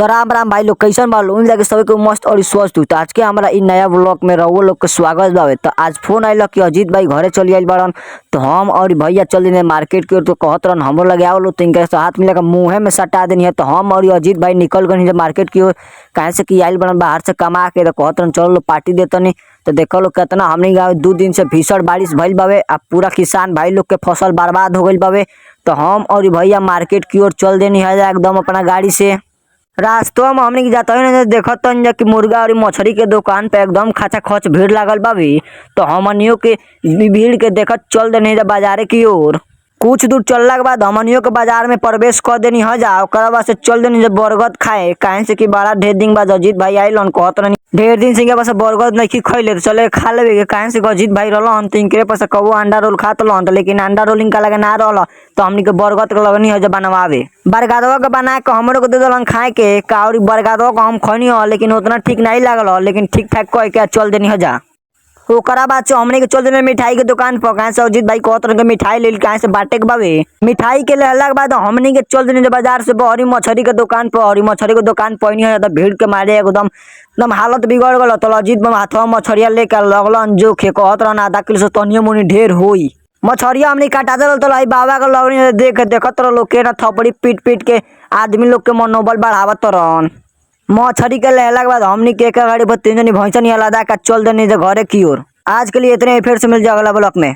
तो राम राम भाई लोग, कैसन बा लोग? लगे सभी को मस्त और स्वस्थ हो। तो आज के हमारा इ नया व्लॉग में रहो लोग के स्वागत बावे। तो आज फोन आइल कि अजीत भाई घरे चली आइल बड़न। तो हम और भैया चल देने मार्केट की ओर। तो कहत रहन हमरो लगे आओ लो, तो इनके हाथ में लगा मुंहे में सटा देनी है। तो हम और अजीत भाई निकल गए मार्केट की ओर, कहे से कि आइल बड़न बाहर से कमा के। तो कहत रहन चलो लो पार्टी देतनी। तो देखो लोग कितना हमने गाँव 2 दिन से भीषण बारिश भइल बावे। अब पूरा किसान भाई लोग के फसल बर्बाद हो गइल बावे। तो हम और भैया मार्केट की ओर चल देनी है एकदम अपना गाड़ी से। रास्तवा में हमने जाता है देखत कि मुर्गा और मछली के दुकान पे एकदम खचा खच भीड़ लागल बावी। तो हमनियों के भीड़ के देखत चल देनी है बाजारे की ओर। कुछ दूर चलला के बाद हमनियों के बाजार में प्रवेश कर देनी है जा। ओकरा बाद से चल देनी बरगद खाए, काहे से कि बड़ा ढेर दिन बाद अजीत भाई आइल कहत रहनी ढेर दिन से बस बरगद नहीं खैले। तो चले खा लेवे, काहे से अजीत भाई रहलन। तो इनके पास कबो अंडा रोल खात रहन, तो लेकिन अंडा रोल इनका लगे ना रहल। तो हमनी के बरगद के लगनी है जब बनवावे। बरगदवा के बना के हमरो को दे दलन खाए के का। और बरगदवा को हम खैनी हो, लेकिन उतना ठीक नहीं लागल, लेकिन ठीक ठाक कह के चल देनी है जा। ओकरा बाद से हमने के चल देने मिठाई के दुकान पर, कहाँ से अजीत भाई कहत रहे मिठाई ले कहाँ से बांटे के बावे। मिठाई के लेला के बाद हमने के चल देने बाजार से बहरी मछली के दुकान पर। हरी मछली के दुकान पहनी है तो भीड़ के मारे एकदम एकदम हालत बिगड़ गल। तो अजीत भाई हाथवा मछलिया लेकर लगलन जो खे कहत रहन आधा किलो से तनियो मुनी ढेर होई। मछरिया हमने काटा दे तो बाबा के लगनी देखत रहो के ना थपड़ी पीट पीट के आदमी लोग के मनोबल बढ़ावत रहन। मछली के लेला के बाद हमनी के गाड़ी पर 3 जनी भैंसा नहीं अलदा का चल देनी घरे की ओर। आज के लिए इतने, फिर से मिल जाए अगला ब्लॉक में।